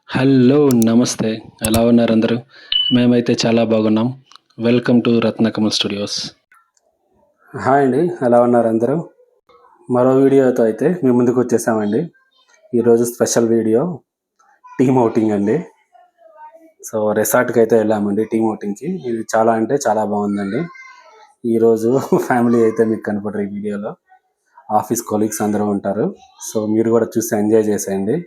Hello! నమస్తే. ఎలా ఉన్నారు అందరూ? మేమైతే చాలా బాగున్నాం. Welcome to Ratnakamal studios. Hi అండి. ఎలా ఉన్నారు అందరూ? మరో వీడియోతో అయితే మీ ముందుకు వచ్చేసామండి. ఈరోజు స్పెషల్ వీడియో టీమ్ ఔటింగ్ అండి. సో రిసార్ట్‌కి అయితే వెళ్ళామండి టీమ్ ఔటింగ్‌కి. ఇది చాలా అంటే చాలా బాగుందండి. ఈరోజు ఫ్యామిలీ అయితే మీకు కనపడరు ఈ వీడియోలో. ఆఫీస్ కొలీగ్స్ అందరూ ఉంటారు. సో మీరు కూడా చూసి ఎంజాయ్ చేసేయండి.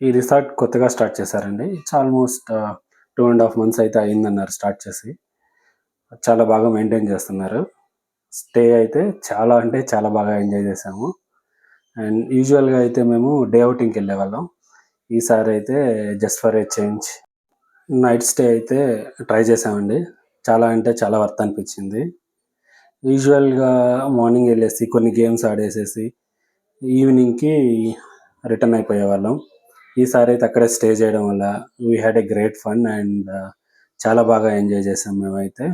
ఈ రిసార్ట్ కొత్తగా స్టార్ట్ చేశారండి. ఇట్స్ ఆల్మోస్ట్ 2.5 మంత్స్ అయితే అయిందన్నారు స్టార్ట్ చేసి. చాలా బాగా మెయింటైన్ చేస్తున్నారు. స్టే అయితే చాలా అంటే చాలా బాగా ఎంజాయ్ చేసాము. అండ్ యూజువల్‌గా అయితే మేము డే ఔటింగ్‌కి వెళ్ళేవాళ్ళం. ఈసారి అయితే just for a change night stay అయితే ట్రై చేసామండి. చాలా అంటే చాలా వర్త్ అనిపించింది. యూజువల్‌గా మార్నింగ్ వెళ్ళేసి కొన్ని గేమ్స్ ఆడేసేసి ఈవినింగ్‌కి రిటర్న్ అయిపోయేవాళ్ళం. ఈసారి అయితే అక్కడే స్టే చేయడం వల్ల we had a great fun and చాలా బాగా ఎంజాయ్ చేసాం మేమైతే.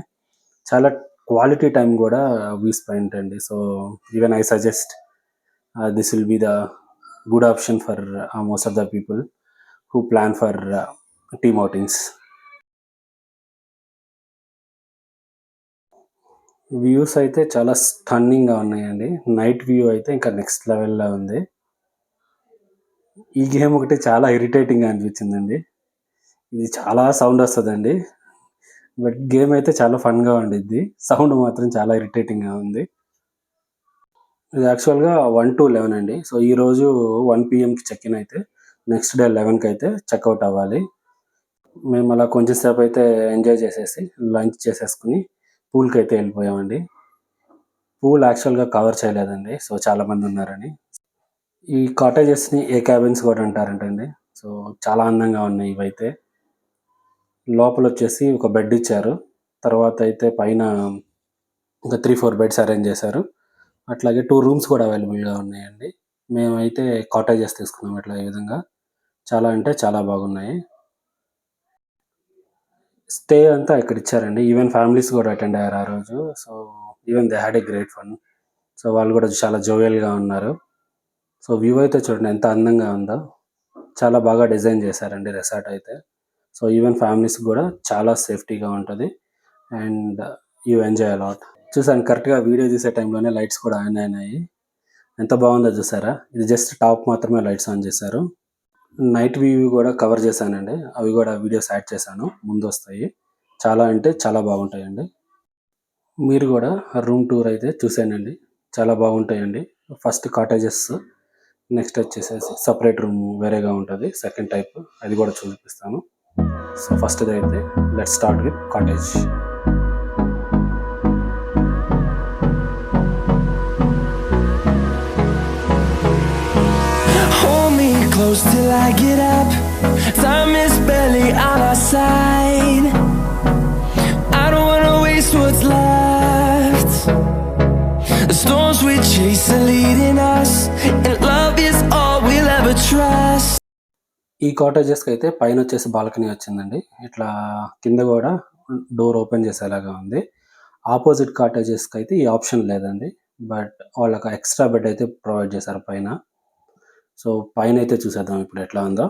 చాలా క్వాలిటీ టైం కూడా వీ స్పెంట్ అండి. So even I suggest this will be the good option for most of the people who plan for team outings. Views అయితే చాలా స్టన్నింగ్‌గా ఉన్నాయండి. నైట్ వ్యూ అయితే ఇంకా నెక్స్ట్ లెవెల్‌లో ఉంది. ఈ గేమ్ ఒకటి చాలా ఇరిటేటింగ్‌గా అనిపించిందండి. ఇది చాలా సౌండ్ వస్తదండి. బట్ గేమ్ అయితే చాలా ఫన్‌గా ఉండిద్ది. సౌండ్ మాత్రం చాలా ఇరిటేటింగ్‌గా ఉంది. ఇది యాక్చువల్‌గా 1-11 అండి. సో ఈరోజు 1 పీఎంకి చెక్ ఇన్ అయితే నెక్స్ట్ డే 11కి అయితే చెక్‌ఔట్ అవ్వాలి. మేము అలా కొంచెం సేపు అయితే ఎంజాయ్ చేసేసి లంచ్ చేసేసుకొని పూల్‌కి అయితే వెళ్ళిపోయామండి. పూల్ యాక్చువల్‌గా కవర్ చేయలేదండి. సో చాలా మంది ఉన్నారని. ఈ కాటేజెస్‌ని ఏ క్యాబిన్స్ కూడా అంటారంటండి. సో చాలా అందంగా ఉన్నాయి ఇవైతే. లోపలొచ్చేసి ఒక బెడ్ ఇచ్చారు. తర్వాత అయితే పైన ఒక 3, 4 బెడ్స్ అరేంజ్ చేశారు. అట్లాగే 2 రూమ్స్ కూడా అవైలబుల్‌గా ఉన్నాయండి. మేమైతే కాటేజెస్ తీసుకున్నాం ఇట్లా ఈ విధంగా. చాలా అంటే చాలా బాగున్నాయి. స్టే అంతా ఇక్కడ ఇచ్చారండి. ఈవెన్ ఫ్యామిలీస్ కూడా అటెండ్ అయ్యారు ఆ రోజు. So even they had a great fun. So వాళ్ళు కూడా చాలా జోవియల్‌గా ఉన్నారు. సో వ్యూ అయితే చూడండి ఎంత అందంగా ఉందో. చాలా బాగా డిజైన్ చేశారండి రిసార్ట్ అయితే. సో ఈవెన్ ఫ్యామిలీస్‌కి కూడా చాలా సేఫ్టీగా ఉంటది. And you enjoy a lot. చూసాను కరెక్ట్‌గా వీడియో తీసే టైంలోనే లైట్స్ కూడా ఆన్ అయినాయి. ఎంత బాగుందో చూసారా? ఇది జస్ట్ టాప్ మాత్రమే లైట్స్ ఆన్ చేశారు. నైట్ వ్యూ కూడా కవర్ చేశానండి. అవి కూడా వీడియోస్ యాడ్ చేశాను. ముందొస్తాయి. చాలా అంటే చాలా బాగుంటాయండి. మీరు కూడా రూమ్ టూర్ అయితే చూసేయండి. చాలా బాగుంటాయండి. ఫస్ట్ కాటేజెస్, నెక్స్ట్ వచ్చేసేసి సెపరేట్ రూమ్ వేరేగా ఉంటది. సెకండ్ టైప్ అది కూడా చూపిస్తాను. సో ఫస్ట్‌ది అయితే let's start with cottage. Hold me close till I get up. Time is barely on our side. I don't wanna waste what's left. The storms we chase are leading us, and love is all we'll ever trust. ఈ కాటేజెస్‌కి అయితే పైన వచ్చేసి balcony వచ్చిందండి. ఇట్లా కింద కూడా door open చేసేలాగా ఉంది. ఆపోజిట్ కాటేజెస్‌కి అయితే ఈ ఆప్షన్ లేదండి. బట్ వాళ్ళొక ఎక్స్‌ట్రా బెడ్ అయితే ప్రొవైడ్ చేశారు పైన. సో పైనైతే చూసేద్దాం ఇప్పుడు ఎట్లా ఉందో.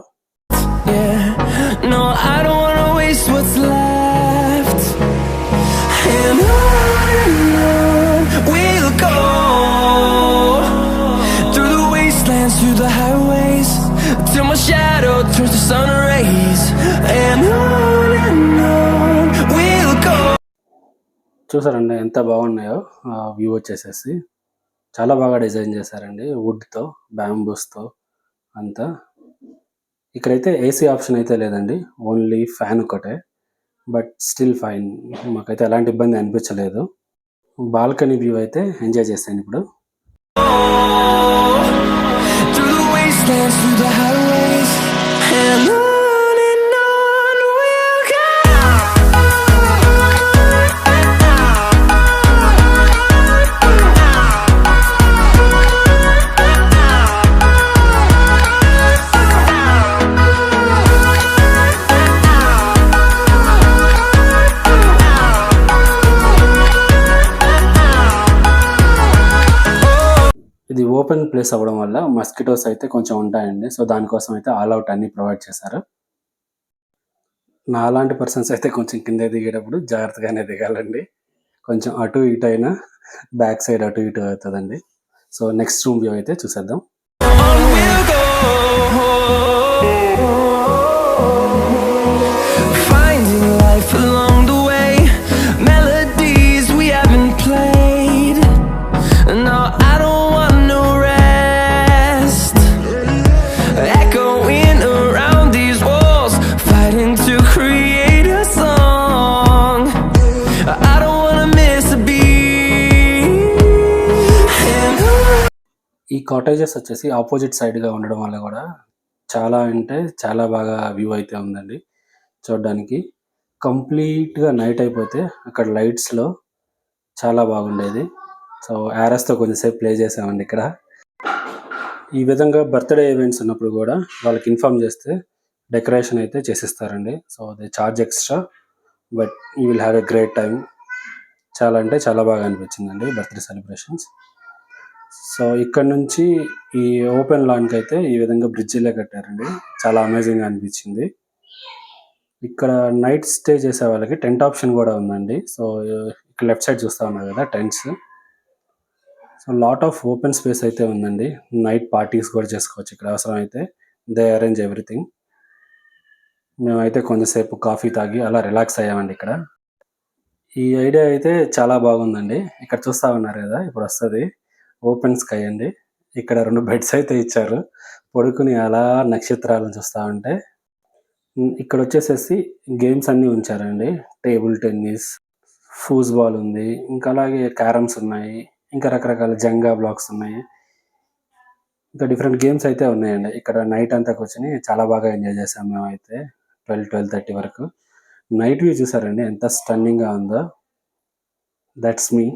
Yeah, no, I don't wanna waste what's left. And on we'll go, through the wastelands, through the highways, till my shadow turns to sun rays. And on we'll go. చూసారండి ఎంత బాగున్నాయో view వచ్చేసేసి. చాలా బాగా డిజైన్ చేశారండి. వుడ్‌తో, బ్యాంబూస్‌తో అంతా. ఇక్కడైతే AC option అయితే లేదండి. ఓన్లీ ఫ్యాన్ ఒక్కటే. But still fine. మాకైతే ఎలాంటి ఇబ్బంది అనిపించలేదు. బాల్కనీ వ్యూ అయితే ఎంజాయ్ చేశాను ఇప్పుడు. Through the wastelands, through the highways, and on we'll go. ఇది ఓపెన్ ప్లేస్ అవ్వడం వల్ల మస్కిటోస్ అయితే కొంచెం ఉంటాయండి. సో, దానికోసం అయితే ఆల్ ఔట్ అన్నీ ప్రొవైడ్ చేశారు. నాలాంటి పర్సన్స్ అయితే కొంచెం కిందకి దిగేటప్పుడు జాగ్రత్తగానే దిగాలండి. కొంచెం అటు ఇటు అయినా బ్యాక్ సైడ్ అటు ఇటు అవుతదండి. సో, నెక్స్ట్ రూమ్ వ్యూ అయితే చూసేద్దాం. On we'll go. Finding life along the way, melodies we haven't played. No, I don't want no rest. Echoing around these walls, fighting to create a song. I don't wanna miss a beat. And ఈ cottages వచ్చేసి opposite సైడ్‌గా ఉండడం వల్ల గూడా చాలా అంటే చాలా బాగా వ్యూ అయితే ఉందండి చూడ్డానికి. కంప్లీట్‌గా నైట్ అయిపోతే అక్కడ లైట్స్‌లో చాలా బాగుండేది. సో, ఆరెస్‌తో కొంచెంసేపు ప్లే చేసామండి ఇక్కడ. ఈ విధంగా బర్త్‌డే ఈవెంట్స్ ఉన్నప్పుడు గూడా వాళ్ళకి ఇన్ఫార్మ్ చేస్తే డెకరేషన్ అయితే చేసిస్తారండి. So, they charge extra but you will have a great time. చాలా అంటే చాలా బాగా అనిపించిందండి బర్త్‌డే సెలబ్రేషన్స్. సో, ఇక్కడ నుంచి ఈ ఓపెన్ లాన్‌కైతే ఈ విధంగా బ్రిడ్జిలే కట్టారండి. చాలా అమేజింగ్‌గా అనిపించింది. ఇక్కడ నైట్ స్టే చేసే వాళ్ళకి టెంట్ ఆప్షన్ గూడా ఉందండి. సో, ఇక్కడ లెఫ్ట్ సైడ్ చూస్తా ఉన్నారు గదా! Tents. So, lot of open space అయితే ఉందండి. నైట్ పార్టీస్ కూడా చేసుకోవచ్చు ఇక్కడ అవసరమైతే. They arrange everything. మేమైతే కొంచెంసేపు కాఫీ తాగి అలా రిలాక్స్ అయ్యామండి ఇక్కడ. ఈ ఐడియా అయితే చాలా బాగుందండి. ఇక్కడ చూస్తా ఉన్నారు గదా! ఇప్పుడొస్తది. ఓపెన్ స్కై అండి. ఇక్కడ 2 బెడ్స్ అయితే ఇచ్చారు. పడుకొని అలా నక్షత్రాలను చూస్తా ఉంటే ఇక్కడొచ్చేసేసి గేమ్స్ అన్నీ ఉంచారండి. టేబుల్ టెన్నిస్, ఫూస్‌బాల్ ఉంది. ఇంకా అలాగే క్యారమ్స్ ఉన్నాయి. ఇంకా రకరకాల జంగా బ్లాక్స్ ఉన్నాయి. ఇంకా డిఫరెంట్ గేమ్స్ అయితే ఉన్నాయండి. ఇక్కడ నైట్ అంతా కూర్చొని చాలా బాగా ఎంజాయ్ చేసాం మేమైతే. 12:30 వరకు. నైట్ వ్యూ చూసారండి ఎంత స్టన్నింగ్‌గా ఉందో. That's me.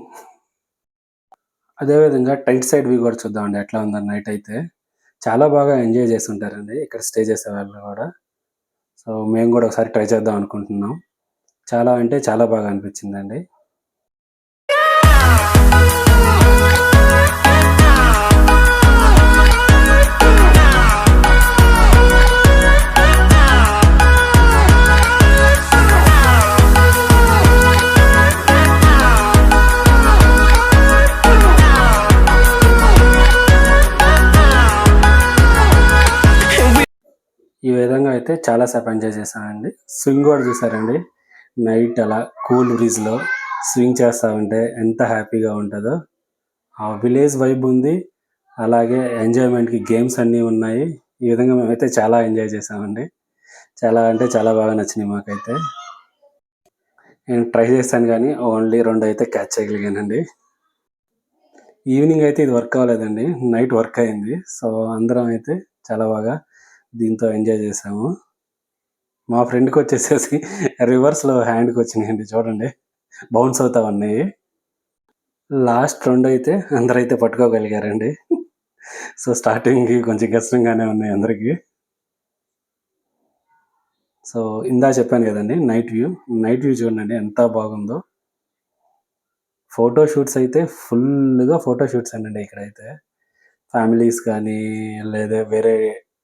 అదే విధంగా టెంట్ సైడ్ వ్యూ కూడా చూద్దామండి ఎట్లా ఉందో నైట్ అయితే. చాలా బాగా ఎంజాయ్ చేసుంటారండి ఇక్కడ స్టే చేసేవాళ్ళు గూడా. సో, మేము గూడా ఒకసారి ట్రై చేద్దాం అనుకుంటున్నాం. చాలా అంటే చాలా బాగా అనిపించిందండి. ఈ విధంగా అయితే చాలా సేపు ఎంజాయ్ చేశామండి. స్వింగ్ గూడా చూసారండి. నైట్ అలా కూల్ బ్రీజ్‌లో స్వింగ్ చేస్తా ఉంటే ఎంత హ్యాపీగా ఉంటదో. ఆ విలేజ్ వైబ్ ఉంది. అలాగే ఎంజాయ్‌మెంట్‌కి గేమ్స్ అన్నీ ఉన్నాయి. ఈ విధంగా మేమైతే చాలా ఎంజాయ్ చేశామండి. చాలా అంటే చాలా బాగా నచ్చినాయి మాకైతే. నేను ట్రై చేశాను గానీ ఓన్లీ 2 అయితే క్యాచ్ చేయగలిగానండి. ఈవినింగ్ అయితే ఇది వర్క్ అవ్వలేదండి. నైట్ వర్క్ అయింది. సో, అందరం అయితే చాలా బాగా దీంతో ఎంజాయ్ చేశాము. మా ఫ్రెండ్‌కొచ్చేసేసి రివర్స్‌లో హ్యాండ్‌కొచ్చినాయండి చూడండి. బౌన్స్ అవుతా ఉన్నాయి. లాస్ట్ 2 అయితే అందరైతే పట్టుకోగలిగారండి. సో, స్టార్టింగ్‌కి కొంచెం కష్టంగానే ఉన్నాయి అందరికి. సో, ఇందాక చెప్పాను గదండీ నైట్ వ్యూ. నైట్ వ్యూ చూడండి ఎంత బాగుందో. ఫోటో షూట్స్ అయితే ఫుల్‌గా ఫోటో షూట్స్ అండి ఇక్కడైతే. ఫ్యామిలీస్ కానీ, లేదా వేరే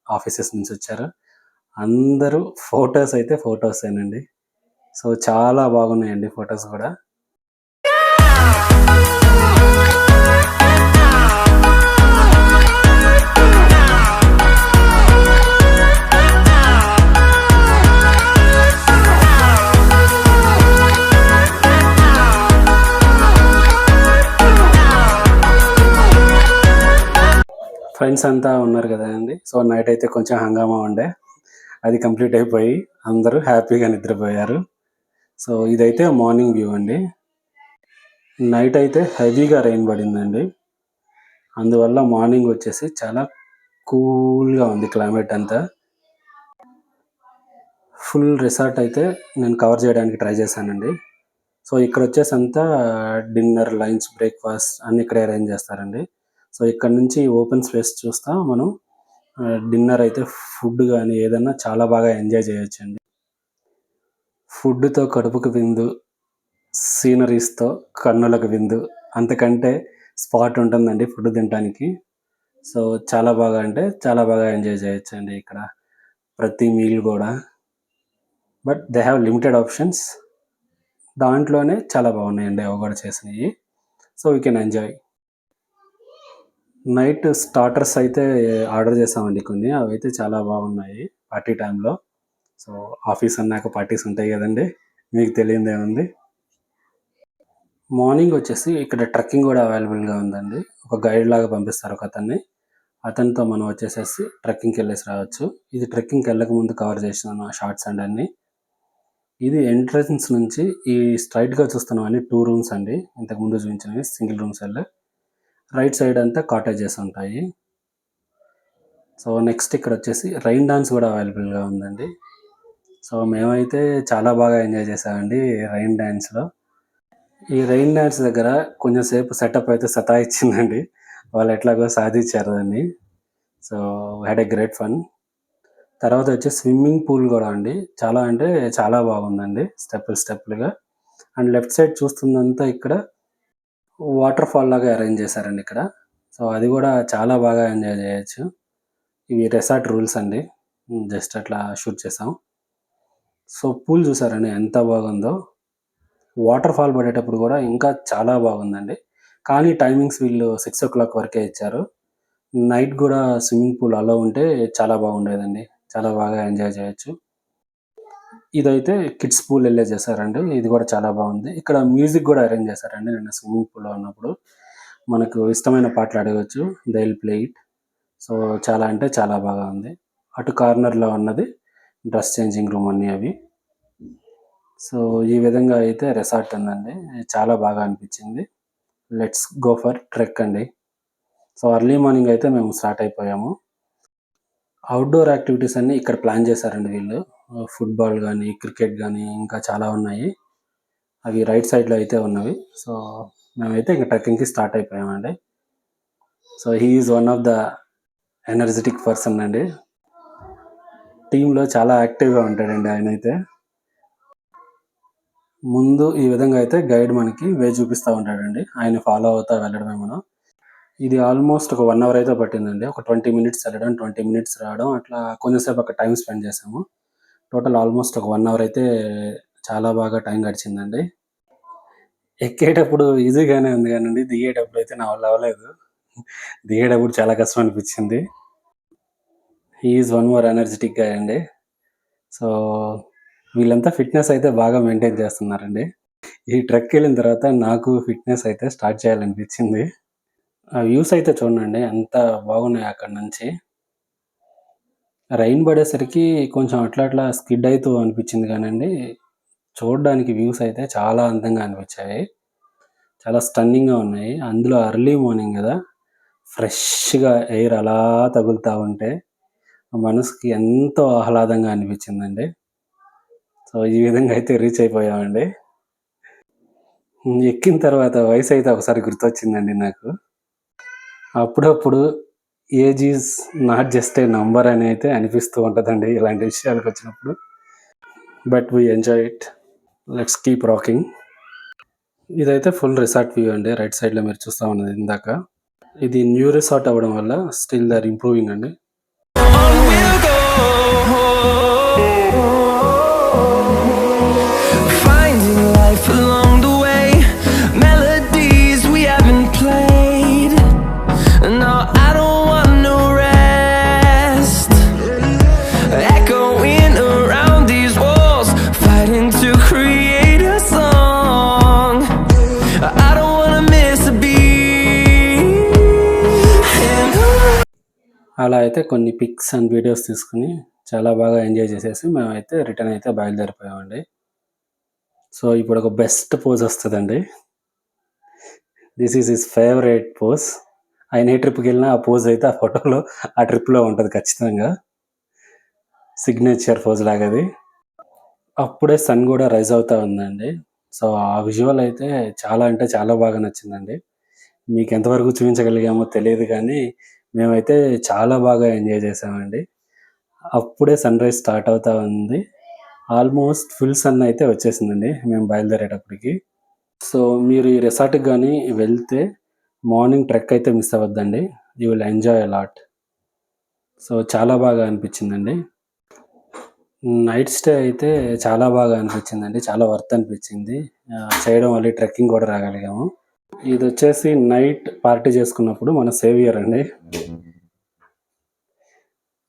ఆఫీసెస్ నుంచి వచ్చారు. అందరూ ఫోటోస్ అయితే ఫోటోసేనండి. సో, చాలా బాగున్నాయండి ఫోటోస్ గూడా. ఫ్రెండ్స్ అంతా ఉన్నారు గదండీ! సో, నైట్ అయితే కొంచెం హంగామా ఉండే. అది కంప్లీట్ అయిపోయి అందరూ హ్యాపీగా నిద్రపోయారు. సో, ఇదైతే మార్నింగ్ వ్యూ అండి. నైట్ అయితే హెవీగా రెయిన్ పడిందండి. అందువల్ల మార్నింగ్ వచ్చేసి చాలా కూల్‌గా ఉంది క్లైమేట్ అంతా. ఫుల్ రిసార్ట్ అయితే నేను కవర్ చేయడానికి ట్రై చేశానండి. సో, ఇక్కడొచ్చేసి అంతా డిన్నర్, లంచ్, బ్రేక్‌ఫాస్ట్ అన్నీ ఇక్కడే అరేంజ్ చేస్తారండి. సో, ఇక్కడ నుంచి ఓపెన్ స్పేస్ చూస్తా మనం డిన్నర్ అయితే ఫుడ్ గానీ ఏదన్నా చాలా బాగా ఎంజాయ్ చేయొచ్చండి. ఫుడ్‌తో కడుపుకు విందు, సీనరీస్‌తో కన్నులకు విందు. అంతకంటే స్పాట్ ఉంటుందండి ఫుడ్ తినటానికి. సో, చాలా బాగా అంటే చాలా బాగా ఎంజాయ్ చేయొచ్చండి ఇక్కడ. ప్రతి మీల్ గూడా. But they have limited options. దాంట్లోనే చాలా బాగున్నాయండి అవి గూడా చేసినయి. So, we can enjoy. Night starters అయితే ఆర్డర్ చేసామండి కొన్ని. అవైతే చాలా బాగున్నాయి పార్టీ టైమ్‌లో. సో, ఆఫీస్ అన్నాక పార్టీస్ ఉంటాయి గదండీ! మీకు తెలియనిదేముంది. మార్నింగ్ వచ్చేసి ఇక్కడ ట్రెక్కింగ్ గూడా అవైలబుల్‌గా ఉందండి. ఒక గైడ్‌లాగా పంపిస్తారు ఒకతన్ని. అతనితో మనం వచ్చేసేసి ట్రెక్కింగ్‌కెళ్ళేసి రావచ్చు. ఇది ట్రెక్కింగ్‌కెళ్ళక ముందు కవర్ చేశాను షార్ట్స్ అండి అన్నీ. ఇది ఎంట్రన్స్ నుంచి ఈ స్ట్రెయిట్‌గా చూస్తున్నవన్నీ 2 రూమ్స్ అండి. ఇంతకు ముందు చూపించినవి single room cell. Right side అంతా కాటేజెస్ ఉంటాయి. సో, నెక్స్ట్ ఇక్కడొచ్చేసి రైన్ డాన్స్ గూడా అవైలబుల్‌గా ఉందండి. సో, మేమైతే చాలా బాగా ఎంజాయ్ చేశామండి రైన్ డాన్స్‌లో. ఈ రైన్ డాన్స్ దగ్గర కొంచెం సేపు సెటప్ అయితే సతాయిచ్చిందండి. వాళ్ళు ఎట్లాగో సాధిచ్చారు దాన్ని. So, we had a great fun. తర్వాత వచ్చేసి స్విమ్మింగ్ పూల్ గూడా అండి. చాలా అంటే చాలా బాగుందండి. స్టెప్పులుగా. అండ్ లెఫ్ట్ సైడ్ చూస్తుందంతా ఇక్కడ వాటర్ ఫాల్ లాగా అరేంజ్ చేశారండి ఇక్కడ. సో, అది గూడా చాలా బాగా ఎంజాయ్ చేయొచ్చు. ఇవి రిసార్ట్ రూల్స్ అండి. జస్ట్ అట్లా షూట్ చేసాం. సో, పూల్ చూసారండి ఎంత బాగుందో. వాటర్ ఫాల్ పడేటప్పుడు గూడా ఇంకా చాలా బాగుందండి. కానీ టైమింగ్స్ వీళ్ళు 6:00 వరకే ఇచ్చారు. నైట్ గూడా స్విమ్మింగ్ పూల్ అలో ఉంటే చాలా బాగుండేదండి. చాలా బాగా ఎంజాయ్ చేయొచ్చు. ఇదైతే కిడ్స్ పూల్ ఎళ్ళే చేశారండి. ఇది గూడా చాలా బాగుంది. ఇక్కడ మ్యూజిక్ గూడా అరేంజ్ చేశారండి నిన్న స్విమ్మింగ్ పూల్‌లో ఉన్నప్పుడు. మనకు ఇష్టమైన పాటలు అడగొచ్చు. They will play it. So, చాలా అంటే చాలా బాగా ఉంది. అటు కార్నర్‌లో ఉన్నది డ్రెస్ చేంజింగ్ రూమ్ అన్నీ అవి. సో, ఈ విధంగా అయితే రిసార్ట్ ఉందండి. చాలా బాగా అనిపిచ్చింది. లెట్స్ గో ఫర్ ట్రెక్ అండి. సో, ఎర్లీ మార్నింగ్ అయితే మేము స్టార్ట్ అయిపోయాము. ఔట్‌డోర్ యాక్టివిటీస్ అన్నీ ఇక్కడ ప్లాన్ చేశారండి వీళ్ళు. ఫుట్‌బాల్ గానీ, క్రికెట్ గానీ ఇంకా చాలా ఉన్నాయి. అవి రైట్ సైడ్‌లో అయితే ఉన్నవి. సో, మేమైతే ఇంక ట్రెక్కింగ్‌కి స్టార్ట్ అయిపోయామండి. So, he is one of the energetic person అండి. టీమ్‌లో చాలా యాక్టివ్‌గా ఉంటాడండి ఆయనైతే. ముందు ఈ విధంగా అయితే గైడ్ మనకి వే చూపిస్తా ఉంటాడండి. ఆయన్ని ఫాలో అవుతా వెళ్ళడమే మనం. ఇది ఆల్మోస్ట్ ఒక 1 అవర్ అయితే పట్టిందండి. ఒక 20 మినిట్స్ ఎళ్ళడం, 20 మినిట్స్ రావడం అట్లా కొంచెం సేపు అక్కడ టైమ్ స్పెండ్ చేశాము. టోటల్ ఆల్మోస్ట్ ఒక 1 అవర్ అయితే చాలా బాగా టైం గడిచిందండి. ఎక్కేటప్పుడు ఈజీగానే ఉంది గానండి, దిగేటప్పుడు అయితే నా వల్ల అవ్వలేదు. దిగేటప్పుడు చాలా కష్టం అనిపిచ్చింది. హి is one more energetic guy అండి. సో, వీళ్ళంతా ఫిట్‌నెస్ అయితే బాగా మెయింటైన్ చేస్తున్నారండి. ఈ ట్రెక్‌కెళ్ళిన తర్వాత నాకు ఫిట్‌నెస్ అయితే స్టార్ట్ చేయాలనిపిచ్చింది. ఆ వ్యూస్ అయితే చూడండండి ఎంత బాగున్నాయో అక్కడి నుంచి. రైన్ పడేసరికి కొంచెం అట్లా అట్లా స్కిడ్ అయితూ అనిపిచ్చింది గానండి, చూడ్డానికి వ్యూస్ అయితే చాలా అందంగా అనిపిచ్చాయి. చాలా స్టన్నింగ్‌గా ఉన్నాయి. అందులో ఎర్లీ మార్నింగ్ గదా! ఫ్రెష్‌గా ఎయిర్ అలా తగులుతా ఉంటే మనసుకి ఎంతో ఆహ్లాదంగా అనిపిచ్చిందండి. సో, ఈ విధంగా అయితే రీచ్ అయిపోయామండి. ఎక్కిన తర్వాత వయసైతే ఒకసారి గుర్తొచ్చిందండి నాకు. అప్పుడప్పుడు age is not just a number అని అయితే అనిపిస్తూ ఉంటదండి ఇలాంటి విషయాలకొచ్చినప్పుడు. But we enjoy it. Let's keep rocking. ఇదైతే ఫుల్ రిసార్ట్ వ్యూ అండి. రైట్ సైడ్‌లో మీరు చూస్తా ఉన్నది ఇందాక. ఇది న్యూ రిసార్ట్ అవ్వడం వల్ల స్టిల్ దే ఆర్ ఇంప్రూవింగ్ అండి. On we'll go, finding life along the way, melodies we haven't played. No, I don't want no rest, echoing around these walls, fighting to create a song. I don't wanna miss a beat. And అలా అయితే కొన్ని pics and videos తీసుకొని చాలా బాగా enjoy చేసేసి మేమైతే return అయితే బయలుదేరిపోయామండి. So, ఇప్పుడు ఒక బెస్ట్ పోజ్ వస్తదండి. This is his favourite pose. ఆయన ఏ ట్రిప్‌కెళ్ళినా ఆ పోజ్ అయితే ఆ ఫోటోలో ఆ ట్రిప్‌లో ఉంటది ఖచ్చితంగా. సిగ్నేచర్ పోజ్ లాగా అది. అప్పుడే సన్ గూడా రైజ్ అవుతా ఉందండి. సో, ఆ విజువల్ అయితే చాలా అంటే చాలా బాగా నచ్చిందండి. మీకెంతవరకు చూపించగలిగామో తెలీదు గానీ, మేమైతే చాలా బాగా ఎంజాయ్ చేశామండి. అప్పుడే సన్‌రైజ్ స్టార్ట్ అవుతా ఉంది. ఆల్మోస్ట్ ఫుల్ సన్ అయితే వచ్చేసిందండి మేము బయలుదేరేటప్పటికి. సో, మీరు ఈ రిసార్ట్‌కి గాని వెళ్తే మార్నింగ్ ట్రెక్ అయితే మిస్ అవ్వద్దండి. You will enjoy a lot. So చాలా బాగా అనిపించిందండి. నైట్ స్టే అయితే చాలా బాగా అనిపించిందండి. చాలా వర్త్ అనిపించింది. చేయడం వల్ల ట్రెక్కింగ్ కూడా రాగలిగాము. ఇది వచ్చేసి నైట్ పార్టీ చేసుకున్నప్పుడు మన సేవియర్ అండి.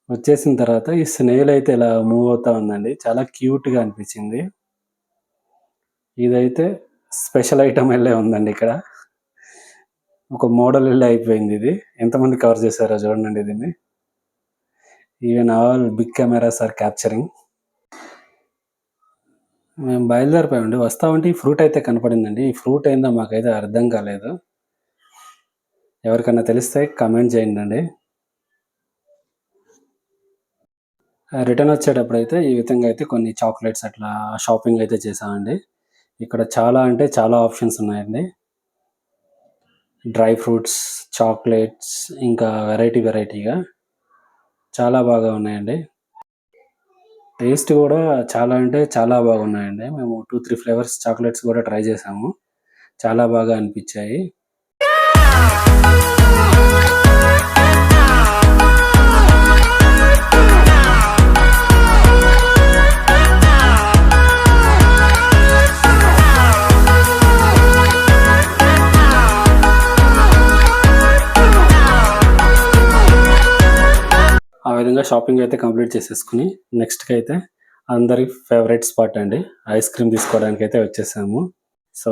వచ్చేసిన తర్వాత ఈ స్నేల్ అయితే ఇలా మూవ్ అవుతా ఉందండి. చాలా క్యూట్‌గా అనిపించింది. ఇదైతే స్పెషల్ ఐటమ్ ఎళ్ళే ఉందండి ఇక్కడ. ఒక మోడల్ ఇల్లే అయిపోయింది ఇది. ఎంతమంది కవర్ చేశారో చూడండి దీన్ని. Even all big cameras are capturing. మేము బయలుదేరిపోయామండి. వస్తా ఉంటే ఈ ఫ్రూట్ అయితే కనపడిందండి. ఈ ఫ్రూట్ ఏందో మాకైతే అర్థం కాలేదు. ఎవరికన్నా తెలిస్తే కామెంట్ చేయండండి. రిటర్న్ వచ్చేటప్పుడైతే ఈ విధంగా అయితే కొన్ని చాక్లెట్స్ అట్లా షాపింగ్ అయితే చేశామండి. ఇక్కడ చాలా అంటే చాలా ఆప్షన్స్ ఉన్నాయండి. డ్రై ఫ్రూట్స్, చాక్లెట్స్ ఇంకా వెరైటీగా చాలా బాగా ఉన్నాయండి. టేస్ట్ కూడా చాలా అంటే చాలా బాగున్నాయండి. మేము 2, 3 ఫ్లేవర్స్ చాక్లెట్స్ కూడా ట్రై చేసాము. చాలా బాగా అనిపించాయి. ఆ విధంగా షాపింగ్ అయితే కంప్లీట్ చేసేసుకొని నెక్స్ట్‌కైతే అందరి ఫేవరెట్ స్పాట్ అండి. ఐస్ క్రీమ్ తీసుకోవడానికైతే వచ్చేసాము. సో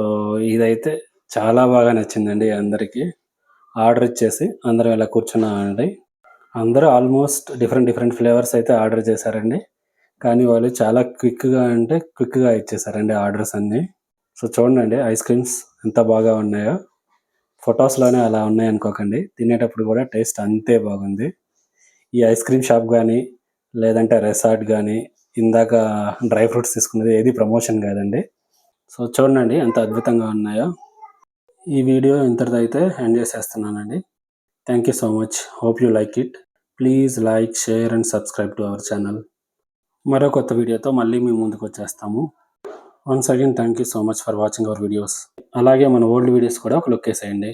ఇదైతే చాలా బాగా నచ్చిందండి అందరికి. ఆర్డర్ ఇచ్చేసి అందరం ఇలా కూర్చున్నామండి. అందరూ ఆల్మోస్ట్ డిఫరెంట్ ఫ్లేవర్స్ అయితే ఆర్డర్ చేశారండి. కానీ వాళ్ళు చాలా క్విక్‌గా ఇచ్చేసారండి ఆర్డర్స్ అన్నీ. సో చూడండి ఐస్ క్రీమ్స్ ఎంత బాగా ఉన్నాయో. ఫోటోస్‌లోనే అలా ఉన్నాయనుకోకండి. తినేటప్పుడు కూడా టేస్ట్ అంతే బాగుంది. ఈ ఐస్ క్రీమ్ షాప్ గానీ, లేదంటే రెసార్ట్ గానీ, ఇందాక డ్రై ఫ్రూట్స్ తీసుకున్నది ఏది ప్రమోషన్ కాదండి. సో చూడండి ఎంత అద్భుతంగా ఉన్నాయో. ఈ వీడియో ఇంతటితో అయితే ఎండ్ చేసేస్తున్నానండి. Thank you so much. Hope you like it. Please like, share and subscribe to our channel. మరో కొత్త వీడియోతో మళ్ళీ మీ ముందుకు వచ్చేస్తాము. Once again thank you so much for watching our videos. అలాగే మన ఓల్డ్ వీడియోస్ కూడా ఒక లుక్ వేసేయండి.